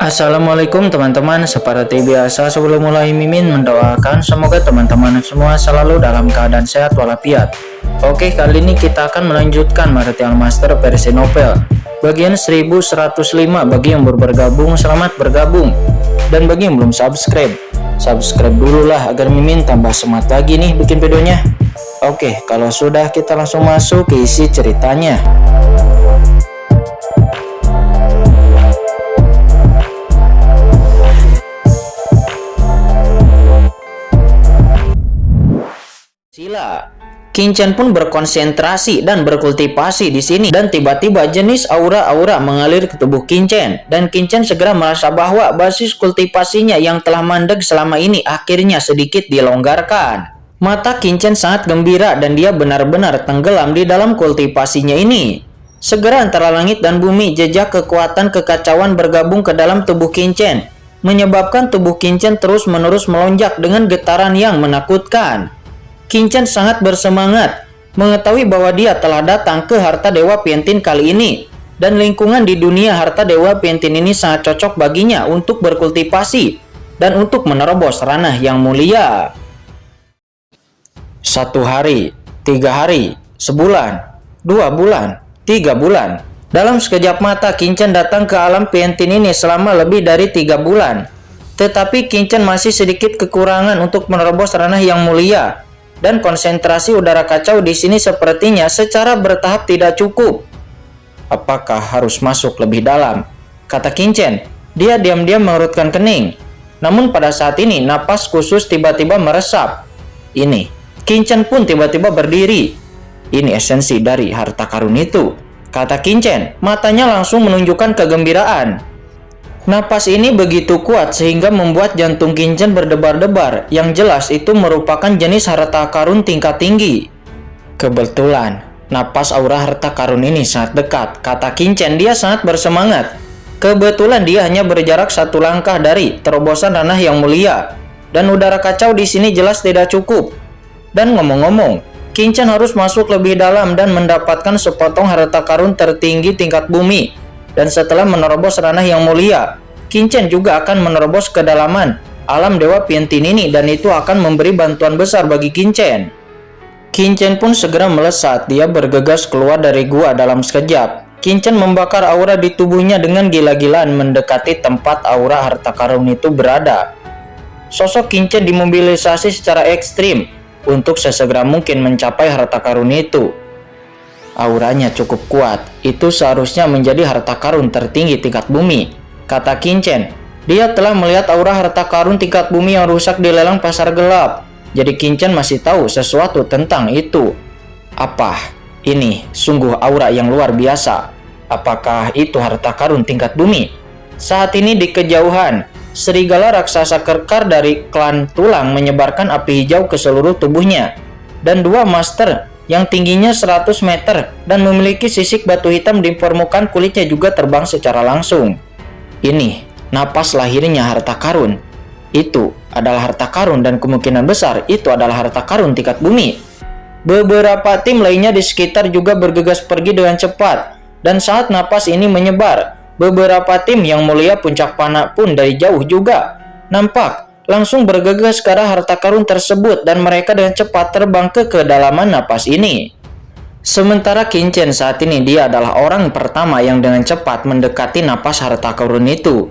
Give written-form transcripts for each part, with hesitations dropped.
Assalamualaikum teman-teman, seperti biasa sebelum mulai Mimin mendoakan semoga teman-teman semua selalu dalam keadaan sehat walafiat. Oke, kali ini kita akan melanjutkan Martial Master versi novel bagian 1105. Bagi yang baru bergabung, selamat bergabung, dan bagi yang belum subscribe dulu lah agar Mimin tambah semangat lagi nih bikin videonya. Oke, kalau sudah kita langsung masuk ke isi ceritanya. Sila, Kincen pun berkonsentrasi dan berkultivasi di sini, dan tiba-tiba jenis aura-aura mengalir ke tubuh Kincen, dan Kincen segera merasa bahwa basis kultivasinya yang telah mandek selama ini akhirnya sedikit dilonggarkan. Mata Kincen sangat gembira dan dia benar-benar tenggelam di dalam kultivasinya ini. Segera antara langit dan bumi, jejak kekuatan kekacauan bergabung ke dalam tubuh Kincen, menyebabkan tubuh Kincen terus-menerus melonjak dengan getaran yang menakutkan. Kincen sangat bersemangat mengetahui bahwa dia telah datang ke Harta Dewa Piantin kali ini, dan lingkungan di dunia Harta Dewa Piantin ini sangat cocok baginya untuk berkultivasi dan untuk menerobos ranah yang mulia. 1 hari, 3 hari, sebulan, 2 bulan, 3 bulan. Dalam sekejap mata Kincen datang ke alam Piantin ini selama lebih dari 3 bulan. Tetapi Kincen masih sedikit kekurangan untuk menerobos ranah yang mulia. Dan konsentrasi udara kacau di sini sepertinya secara bertahap tidak cukup. Apakah harus masuk lebih dalam? Kata Kincen. Dia diam-diam mengerutkan kening. Namun pada saat ini napas khusus tiba-tiba meresap. Ini, Kincen pun tiba-tiba berdiri. Ini esensi dari harta karun itu, kata Kincen. Matanya langsung menunjukkan kegembiraan. Napas ini begitu kuat sehingga membuat jantung Kincen berdebar-debar. Yang jelas itu merupakan jenis harta karun tingkat tinggi. Kebetulan, napas aura harta karun ini sangat dekat, kata Kincen. Dia sangat bersemangat. Kebetulan dia hanya berjarak 1 langkah dari terobosan ranah yang mulia. Dan udara kacau di sini jelas tidak cukup. Dan ngomong-ngomong, Kincen harus masuk lebih dalam dan mendapatkan sepotong harta karun tertinggi tingkat bumi. Dan setelah menerobos ranah yang mulia, Kincen juga akan menerobos kedalaman alam Dewa Piantin ini, dan itu akan memberi bantuan besar bagi Kincen. Kincen pun segera melesat. Dia bergegas keluar dari gua dalam sekejap. Kincen membakar aura di tubuhnya dengan gila-gilaan mendekati tempat aura harta karun itu berada. Sosok Kincen dimobilisasi secara ekstrim untuk sesegera mungkin mencapai harta karun itu. Auranya cukup kuat, itu seharusnya menjadi harta karun tertinggi tingkat bumi, kata Kincen. Dia telah melihat aura harta karun tingkat bumi yang rusak di lelang pasar gelap. Jadi Kincen masih tahu sesuatu tentang itu. Apa? Ini sungguh aura yang luar biasa. Apakah itu harta karun tingkat bumi? Saat ini di kejauhan, serigala raksasa kekar dari klan tulang menyebarkan api hijau ke seluruh tubuhnya. Dan 2 master yang tingginya 100 meter dan memiliki sisik batu hitam di permukaan kulitnya juga terbang secara langsung. Ini napas lahirnya harta karun. Itu adalah harta karun, dan kemungkinan besar itu adalah harta karun tingkat bumi. Beberapa tim lainnya di sekitar juga bergegas pergi dengan cepat, dan saat napas ini menyebar, beberapa tim yang mulia puncak panah pun dari jauh juga nampak langsung bergegas ke arah harta karun tersebut, dan mereka dengan cepat terbang ke kedalaman napas ini. Sementara Kincen saat ini dia adalah orang pertama yang dengan cepat mendekati napas harta karun itu.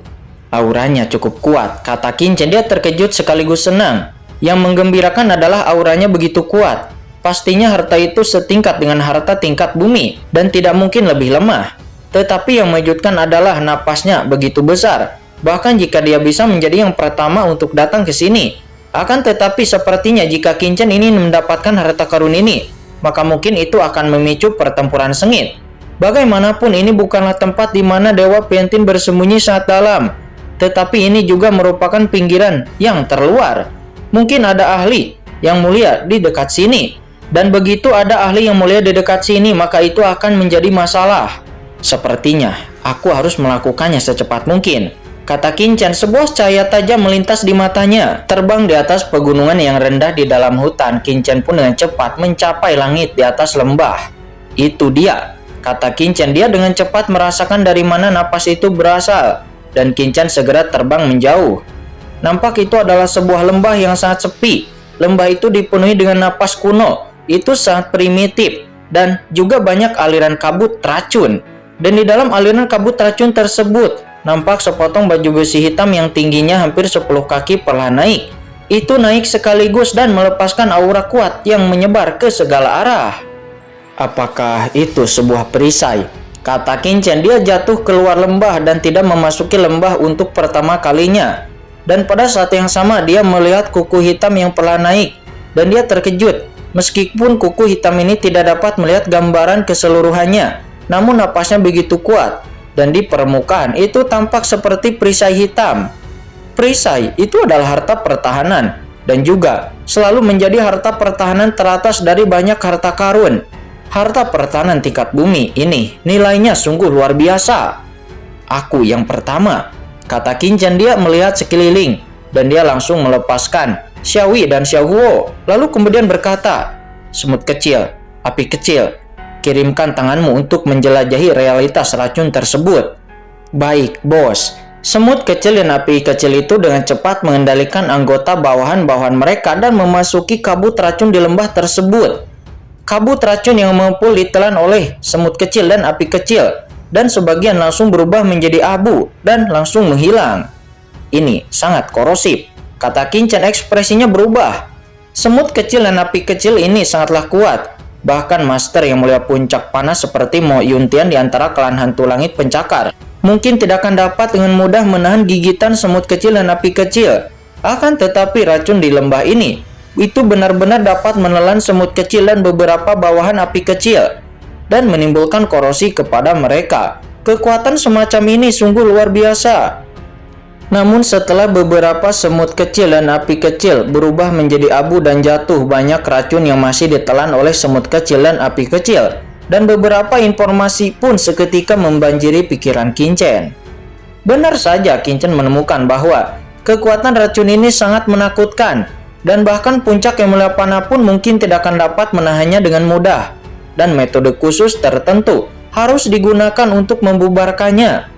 Auranya cukup kuat, kata Kincen. Dia terkejut sekaligus senang. Yang menggembirakan adalah auranya begitu kuat. Pastinya harta itu setingkat dengan harta tingkat bumi dan tidak mungkin lebih lemah. Tetapi yang mengejutkan adalah napasnya begitu besar. Bahkan jika dia bisa menjadi yang pertama untuk datang ke sini. Akan tetapi sepertinya jika Kincen ini mendapatkan harta karun ini, maka mungkin itu akan memicu pertempuran sengit. Bagaimanapun ini bukanlah tempat di mana Dewa Piantin bersembunyi sangat dalam. Tetapi ini juga merupakan pinggiran yang terluar. Mungkin ada ahli yang mulia di dekat sini. Dan begitu ada ahli yang mulia di dekat sini, maka itu akan menjadi masalah. Sepertinya aku harus melakukannya secepat mungkin, kata Kincen. Sebuah cahaya tajam melintas di matanya. Terbang di atas pegunungan yang rendah di dalam hutan, Kincen pun dengan cepat mencapai langit di atas lembah. Itu dia, kata Kincen. Dia dengan cepat merasakan dari mana napas itu berasal. dan Kinchan segera terbang menjauh. Nampak itu adalah sebuah lembah yang sangat sepi. Lembah itu dipenuhi dengan napas kuno. Itu sangat primitif dan juga banyak aliran kabut racun. Dan di dalam aliran kabut racun tersebut, nampak sepotong baju besi hitam yang tingginya hampir 10 kaki perlahan naik. Itu naik sekaligus dan melepaskan aura kuat yang menyebar ke segala arah. Apakah itu sebuah perisai? Kata Kinchan. Dia jatuh keluar lembah dan tidak memasuki lembah untuk pertama kalinya. Dan pada saat yang sama dia melihat kuku hitam yang perlahan naik. Dan dia terkejut. Meskipun kuku hitam ini tidak dapat melihat gambaran keseluruhannya, namun napasnya begitu kuat. Dan di permukaan itu tampak seperti perisai hitam. Perisai itu adalah harta pertahanan. Dan juga selalu menjadi harta pertahanan teratas dari banyak harta karun. Harta pertahanan tingkat bumi ini nilainya sungguh luar biasa. Aku yang pertama, kata Kinchan. Dia melihat sekeliling dan dia langsung melepaskan Xiaowi dan Xiaohuo. Lalu kemudian berkata, semut kecil, api kecil, kirimkan tanganmu untuk menjelajahi realitas racun tersebut. Baik, bos. Semut kecil dan api kecil itu dengan cepat mengendalikan anggota bawahan-bawahan mereka dan memasuki kabut racun di lembah tersebut. Kabut racun yang mengepul ditelan oleh semut kecil dan api kecil, dan sebagian langsung berubah menjadi abu dan langsung menghilang. Ini sangat korosif, kata Kinchan. Ekspresinya berubah. Semut kecil dan api kecil ini sangatlah kuat. Bahkan Master yang mulia puncak panas seperti Mo Yuntian di antara klan hantu langit pencakar mungkin tidak akan dapat dengan mudah menahan gigitan semut kecil dan api kecil. Akan tetapi racun di lembah ini itu benar-benar dapat menelan semut kecil dan beberapa bawahan api kecil dan menimbulkan korosi kepada mereka. Kekuatan semacam ini sungguh luar biasa. Namun setelah beberapa semut kecil dan api kecil berubah menjadi abu dan jatuh, banyak racun yang masih ditelan oleh semut kecil dan api kecil, dan beberapa informasi pun seketika membanjiri pikiran Kinchan. Benar saja, Kinchan menemukan bahwa kekuatan racun ini sangat menakutkan. Dan bahkan puncak yang mulia panah pun mungkin tidak akan dapat menahannya dengan mudah. Dan metode khusus tertentu harus digunakan untuk membubarkannya.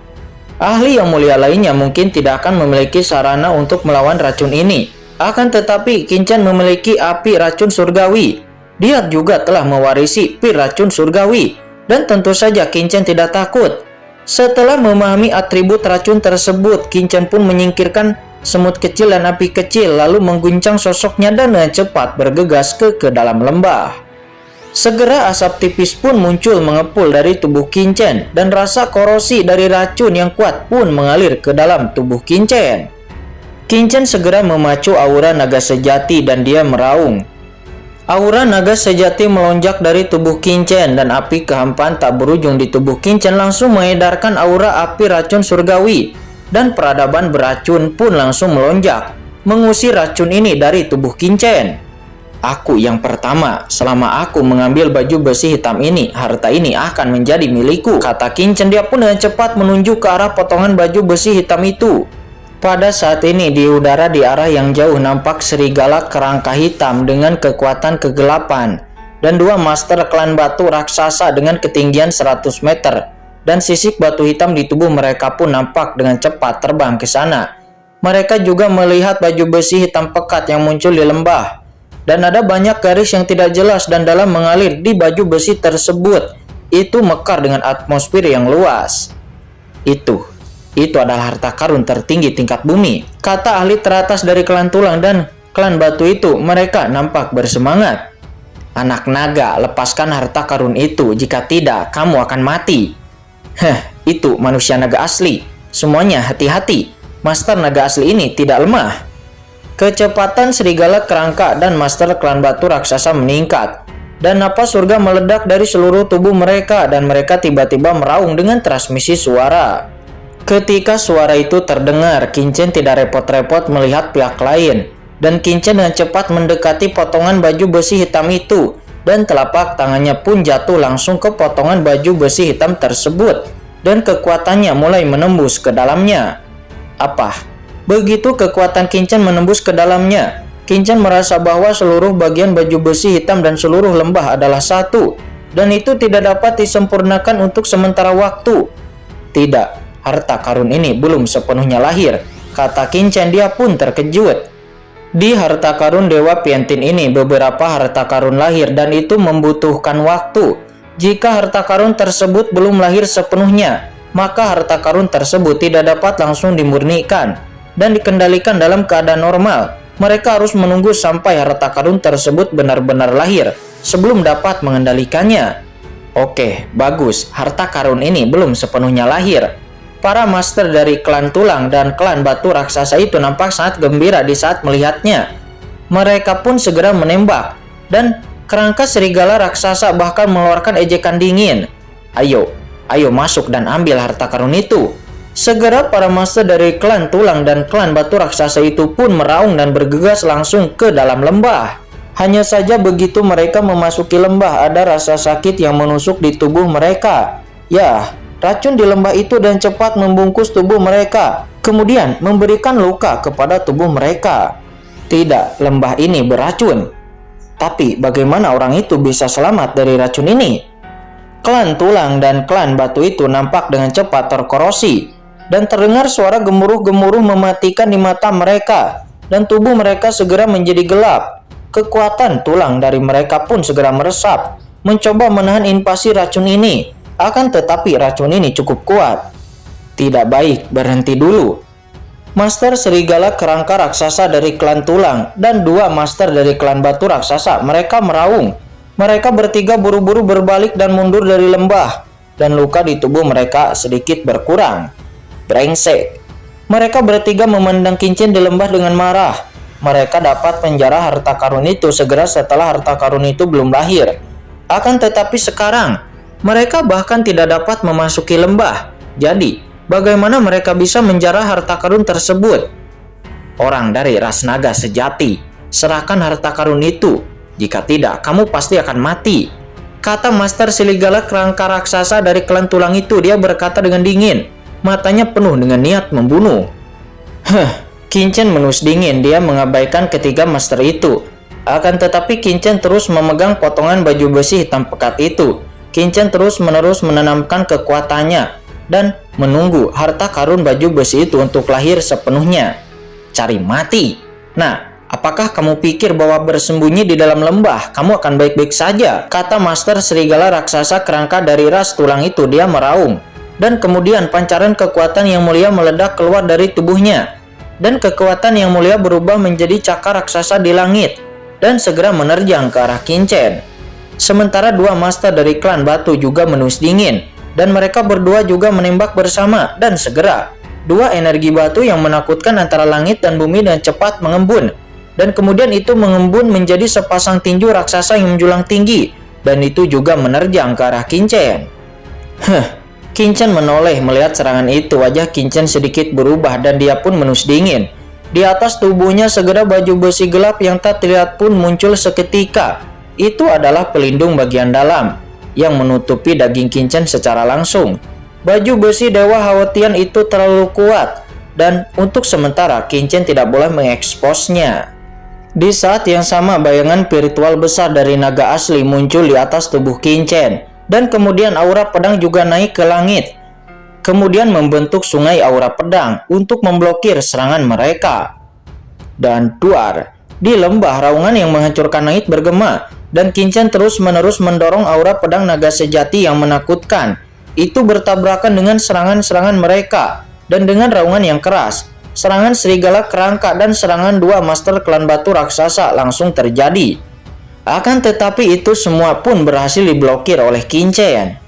Ahli yang mulia lainnya mungkin tidak akan memiliki sarana untuk melawan racun ini. Akan tetapi Kinchan memiliki api racun surgawi. Dia juga telah mewarisi pir racun surgawi. Dan tentu saja Kinchan tidak takut. Setelah memahami atribut racun tersebut, Kinchan pun menyingkirkan semut kecil dan api kecil, lalu mengguncang sosoknya dan dengan cepat bergegas ke dalam lembah. Segera asap tipis pun muncul mengepul dari tubuh Kinchan, dan rasa korosi dari racun yang kuat pun mengalir ke dalam tubuh Kinchan. Kinchan segera memacu aura naga sejati dan dia meraung. Aura naga sejati melonjak dari tubuh Kinchan dan api kehampaan tak berujung di tubuh Kinchan langsung mengedarkan aura api racun surgawi. Dan peradaban beracun pun langsung melonjak, mengusir racun ini dari tubuh Kinchan. Aku yang pertama, selama aku mengambil baju besi hitam ini, harta ini akan menjadi milikku, kata Kinchan. Dia pun dengan cepat menunjuk ke arah potongan baju besi hitam itu. Pada saat ini di udara di arah yang jauh nampak serigala kerangka hitam dengan kekuatan kegelapan. Dan dua master klan batu raksasa dengan ketinggian 100 meter. Dan sisik batu hitam di tubuh mereka pun nampak dengan cepat terbang ke sana. Mereka juga melihat baju besi hitam pekat yang muncul di lembah. Dan ada banyak garis yang tidak jelas dan dalam mengalir di baju besi tersebut. Itu mekar dengan atmosfer yang luas. Itu adalah harta karun tertinggi tingkat bumi, kata ahli teratas dari klan tulang dan klan batu itu. Mereka nampak bersemangat. Anak naga, lepaskan harta karun itu, jika tidak kamu akan mati. Itu manusia naga asli. Semuanya hati-hati. Master naga asli ini tidak lemah. Kecepatan serigala kerangka dan master klan batu raksasa meningkat. Dan napas surga meledak dari seluruh tubuh mereka dan mereka tiba-tiba meraung dengan transmisi suara. Ketika suara itu terdengar, Kinchan tidak repot-repot melihat pihak lain. Dan Kinchan dengan cepat mendekati potongan baju besi hitam itu. Dan telapak tangannya pun jatuh langsung ke potongan baju besi hitam tersebut. Dan kekuatannya mulai menembus ke dalamnya. Apa? Begitu kekuatan Kinchan menembus ke dalamnya, Kinchan merasa bahwa seluruh bagian baju besi hitam dan seluruh lembah adalah satu. Dan itu tidak dapat disempurnakan untuk sementara waktu. Tidak. harta karun ini belum sepenuhnya lahir, kata Kincen. Dia pun terkejut. Di harta karun Dewa Piantin ini beberapa harta karun lahir dan itu membutuhkan waktu. Jika harta karun tersebut belum lahir sepenuhnya, maka harta karun tersebut tidak dapat langsung dimurnikan dan dikendalikan dalam keadaan normal. Mereka harus menunggu sampai harta karun tersebut benar-benar lahir sebelum dapat mengendalikannya. Oke, bagus. Harta karun ini belum sepenuhnya lahir. Para master dari klan tulang dan klan batu raksasa itu nampak sangat gembira di saat melihatnya. Mereka pun segera menembak, dan kerangka serigala raksasa bahkan mengeluarkan ejekan dingin. Ayo masuk dan ambil harta karun itu. Segera para master dari klan tulang dan klan batu raksasa itu pun meraung dan bergegas langsung ke dalam lembah. Hanya saja begitu mereka memasuki lembah, ada rasa sakit yang menusuk di tubuh mereka. Ya, racun di lembah itu dan cepat membungkus tubuh mereka, kemudian memberikan luka kepada tubuh mereka. Tidak, lembah ini beracun. Tapi bagaimana orang itu bisa selamat dari racun ini? Klan tulang dan klan batu itu nampak dengan cepat terkorosi, dan terdengar suara gemuruh-gemuruh mematikan di mata mereka, dan tubuh mereka segera menjadi gelap. Kekuatan tulang dari mereka pun segera meresap, mencoba menahan invasi racun ini. Akan tetapi racun ini cukup kuat. Tidak baik, berhenti dulu. Master serigala kerangka raksasa dari klan tulang dan dua master dari klan batu raksasa, mereka meraung. Mereka bertiga buru-buru berbalik dan mundur dari lembah, dan luka di tubuh mereka sedikit berkurang. Brengsek. Mereka bertiga memandang Kincen di lembah dengan marah. Mereka dapat penjara harta karun itu segera setelah harta karun itu belum lahir. Akan tetapi sekarang, mereka bahkan tidak dapat memasuki lembah. Jadi, bagaimana mereka bisa menjara harta karun tersebut? Orang dari ras naga sejati, serahkan harta karun itu. Jika tidak, kamu pasti akan mati, kata master serigala kerangka raksasa dari klan tulang itu. Dia berkata dengan dingin, matanya penuh dengan niat membunuh. Kincen menus dingin. Dia mengabaikan ketiga master itu. Akan tetapi Kincen terus memegang potongan baju besi hitam pekat itu. Kincen terus-menerus menanamkan kekuatannya dan menunggu harta karun baju besi itu untuk lahir sepenuhnya. Cari mati. Nah, apakah kamu pikir bahwa bersembunyi di dalam lembah kamu akan baik-baik saja? Kata master serigala raksasa kerangka dari ras tulang itu. Dia meraung, dan kemudian pancaran kekuatan yang mulia meledak keluar dari tubuhnya. Dan kekuatan yang mulia berubah menjadi cakar raksasa di langit dan segera menerjang ke arah Kincen. Sementara dua master dari klan batu juga menus dingin, dan mereka berdua juga menembak bersama, dan segera dua energi batu yang menakutkan antara langit dan bumi dan cepat mengembun, dan kemudian itu mengembun menjadi sepasang tinju raksasa yang menjulang tinggi, dan itu juga menerjang ke arah Kincen. Kincen menoleh melihat serangan itu. Wajah Kincen sedikit berubah dan dia pun menus dingin. Di atas tubuhnya segera baju besi gelap yang tak terlihat pun muncul seketika. Itu adalah pelindung bagian dalam yang menutupi daging Kincen secara langsung. Baju besi Dewa Haotian itu terlalu kuat, dan untuk sementara Kincen tidak boleh mengeksposnya. Di saat yang sama, bayangan spiritual besar dari naga asli muncul di atas tubuh Kincen, dan kemudian aura pedang juga naik ke langit, kemudian membentuk sungai aura pedang untuk memblokir serangan mereka. Dan duar, di lembah raungan yang menghancurkan langit bergema, dan Kincen terus-menerus mendorong aura pedang naga sejati yang menakutkan itu bertabrakan dengan serangan-serangan mereka, dan dengan raungan yang keras, serangan serigala kerangka dan serangan dua master klan batu raksasa langsung terjadi. Akan tetapi itu semua pun berhasil diblokir oleh Kincen.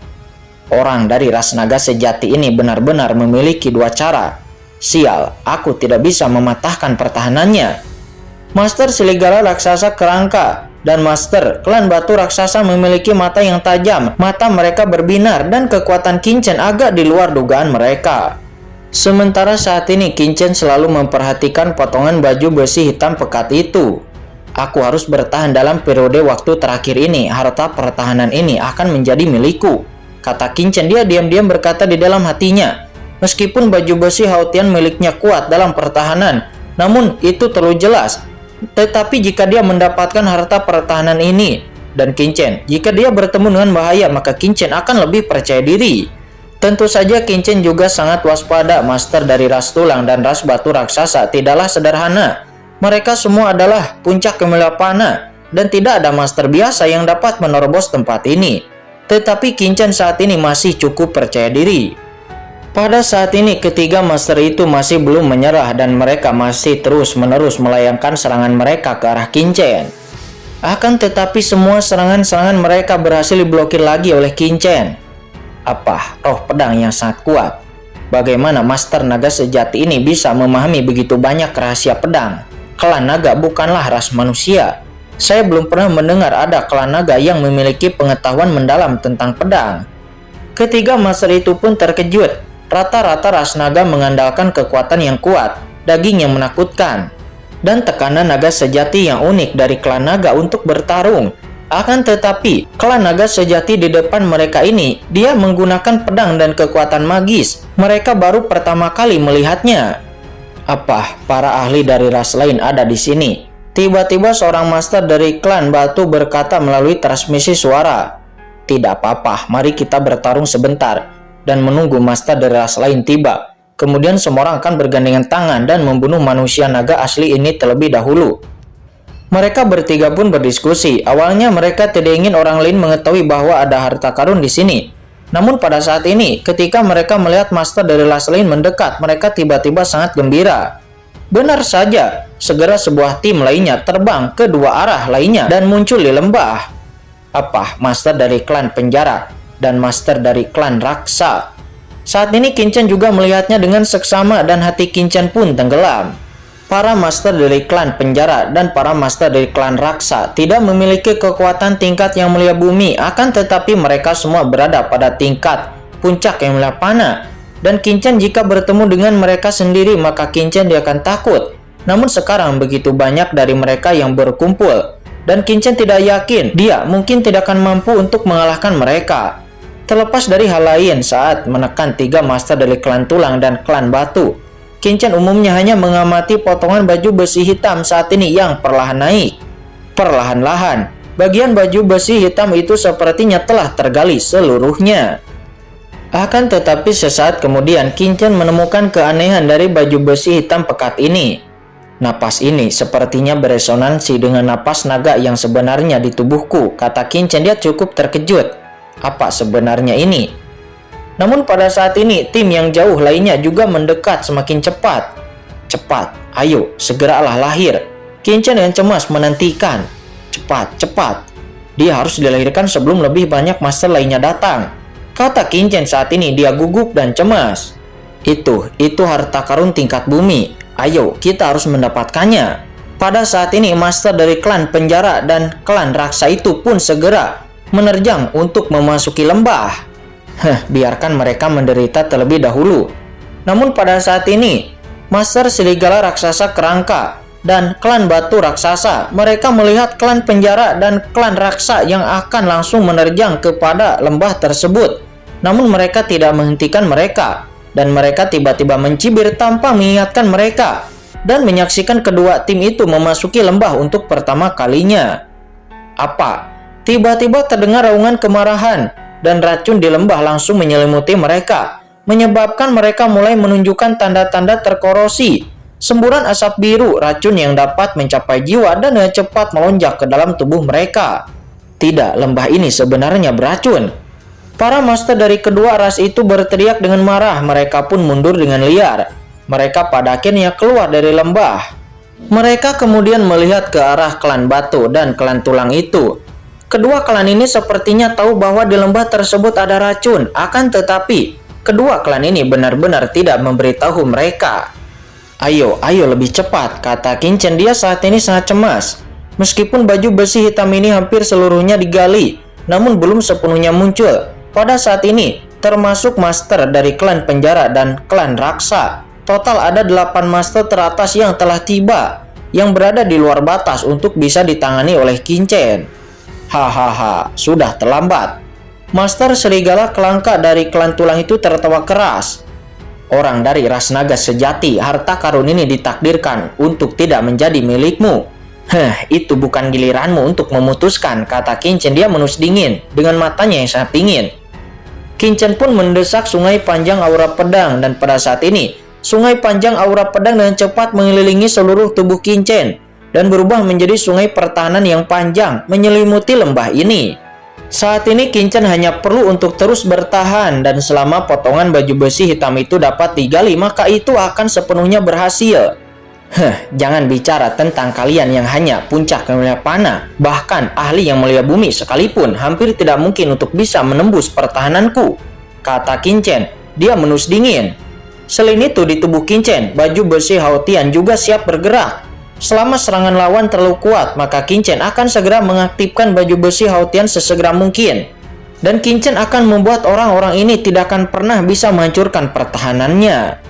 Orang dari ras naga sejati ini benar-benar memiliki dua cara. Sial, aku tidak bisa mematahkan pertahanannya. Master serigala raksasa kerangka dan master klan batu raksasa memiliki mata yang tajam. Mata mereka berbinar dan kekuatan Kincen agak di luar dugaan mereka. Sementara saat ini Kincen selalu memperhatikan potongan baju besi hitam pekat itu. Aku harus bertahan dalam periode waktu terakhir ini. Harta pertahanan ini akan menjadi milikku, kata Kincen. Dia diam-diam berkata di dalam hatinya. Meskipun baju besi Haotian miliknya kuat dalam pertahanan, namun itu terlalu jelas. Tetapi jika dia mendapatkan harta pertahanan ini dan Kincen, jika dia bertemu dengan bahaya, maka Kincen akan lebih percaya diri. Tentu saja Kincen juga sangat waspada. Master dari ras tulang dan ras batu raksasa tidaklah sederhana. Mereka semua adalah puncak Kemelapana, dan tidak ada master biasa yang dapat menerobos tempat ini. Tetapi Kincen saat ini masih cukup percaya diri. Pada saat ini ketiga master itu masih belum menyerah dan mereka masih terus-menerus melayangkan serangan mereka ke arah Kincen. Akan tetapi semua serangan-serangan mereka berhasil diblokir lagi oleh Kincen. Apa roh pedang yang sangat kuat? Bagaimana master naga sejati ini bisa memahami begitu banyak rahasia pedang? Klan naga bukanlah ras manusia. Saya belum pernah mendengar ada klan naga yang memiliki pengetahuan mendalam tentang pedang. Ketiga master itu pun terkejut. Rata-rata ras naga mengandalkan kekuatan yang kuat, daging yang menakutkan, dan tekanan naga sejati yang unik dari klan naga untuk bertarung. Akan tetapi, klan naga sejati di depan mereka ini, dia menggunakan pedang dan kekuatan magis. Mereka baru pertama kali melihatnya. Apa para ahli dari ras lain ada di sini? Tiba-tiba seorang master dari klan batu berkata melalui transmisi suara, "Tidak apa-apa, mari kita bertarung sebentar dan menunggu master dari ras lain tiba. Kemudian semua orang akan bergandengan tangan dan membunuh manusia naga asli ini terlebih dahulu." Mereka bertiga pun berdiskusi. Awalnya mereka tidak ingin orang lain mengetahui bahwa ada harta karun di sini. Namun pada saat ini, ketika mereka melihat master dari ras lain mendekat, mereka tiba-tiba sangat gembira. Benar saja, segera sebuah tim lainnya terbang ke dua arah lainnya dan muncul di lembah. Apa master dari klan penjara dan master dari klan raksa? Saat ini Kincen juga melihatnya dengan seksama dan hati Kincen pun tenggelam. Para master dari klan penjara dan para master dari klan raksa tidak memiliki kekuatan tingkat yang mulia bumi, akan tetapi mereka semua berada pada tingkat puncak yang mulia pana. Dan Kincen jika bertemu dengan mereka sendiri maka Kincen dia akan takut. Namun sekarang begitu banyak dari mereka yang berkumpul, dan Kincen tidak yakin dia mungkin tidak akan mampu untuk mengalahkan mereka. Terlepas dari hal lain, saat menekan tiga master dari klan tulang dan klan batu, Kincen umumnya hanya mengamati potongan baju besi hitam saat ini yang perlahan naik. Perlahan-lahan, bagian baju besi hitam itu sepertinya telah tergali seluruhnya. Akan tetapi sesaat kemudian Kincen menemukan keanehan dari baju besi hitam pekat ini. Napas ini sepertinya beresonansi dengan napas naga yang sebenarnya di tubuhku, kata Kincen. Dia cukup terkejut. Apa sebenarnya ini? Namun pada saat ini tim yang jauh lainnya juga mendekat semakin cepat. Cepat, ayo segeralah lahir. Kincen dengan cemas menantikan. Cepat, cepat. Dia harus dilahirkan sebelum lebih banyak master lainnya datang, kata Kincen. Saat ini dia gugup dan cemas. Itu harta karun tingkat bumi. Ayo, kita harus mendapatkannya. Pada saat ini master dari klan penjara dan klan raksa itu pun segera menerjang untuk memasuki lembah. Biarkan mereka menderita terlebih dahulu. Namun pada saat ini, master serigala raksasa kerangka dan klan batu raksasa, mereka melihat klan penjara dan klan raksa yang akan langsung menerjang kepada lembah tersebut. Namun mereka tidak menghentikan mereka, dan mereka tiba-tiba mencibir tanpa mengingatkan mereka, dan menyaksikan kedua tim itu memasuki lembah untuk pertama kalinya. Apa? Tiba-tiba terdengar raungan kemarahan, dan racun di lembah langsung menyelimuti mereka, menyebabkan mereka mulai menunjukkan tanda-tanda terkorosi. Semburan asap biru, racun yang dapat mencapai jiwa dan dengan cepat melonjak ke dalam tubuh mereka. Tidak, lembah ini sebenarnya beracun. Para master dari kedua ras itu berteriak dengan marah. Mereka pun mundur dengan liar. Mereka pada akhirnya keluar dari lembah. Mereka kemudian melihat ke arah klan batu dan klan tulang itu. Kedua klan ini sepertinya tahu bahwa di lembah tersebut ada racun. Akan tetapi, kedua klan ini benar-benar tidak memberitahu mereka. Ayo lebih cepat, kata Kincen. Dia saat ini sangat cemas. Meskipun baju besi hitam ini hampir seluruhnya digali, namun belum sepenuhnya muncul. Pada saat ini, termasuk master dari klan penjara dan klan raksa. Total ada 8 master teratas yang telah tiba, yang berada di luar batas untuk bisa ditangani oleh Kincen. Hahaha, sudah terlambat. Master serigala kelangka dari klan tulang itu tertawa keras. Orang dari ras naga sejati, harta karun ini ditakdirkan untuk tidak menjadi milikmu. Itu bukan giliranmu untuk memutuskan, kata Kincen. Dia menus dingin dengan matanya yang sangat dingin. Kincen pun mendesak Sungai Panjang Aura Pedang, dan pada saat ini Sungai Panjang Aura Pedang dengan cepat mengelilingi seluruh tubuh Kincen dan berubah menjadi sungai pertahanan yang panjang menyelimuti lembah ini. Saat ini Kincen hanya perlu untuk terus bertahan, dan selama potongan baju besi hitam itu dapat digali, maka itu akan sepenuhnya berhasil. Jangan bicara tentang kalian yang hanya puncak yang mulia panah. Bahkan ahli yang mulia bumi sekalipun hampir tidak mungkin untuk bisa menembus pertahananku, kata Kincen. Dia menus dingin. Selain itu, di tubuh Kincen, baju besi Haotian juga siap bergerak. Selama serangan lawan terlalu kuat, maka Kincen akan segera mengaktifkan baju besi Haotian sesegera mungkin. Dan Kincen akan membuat orang-orang ini tidak akan pernah bisa menghancurkan pertahanannya.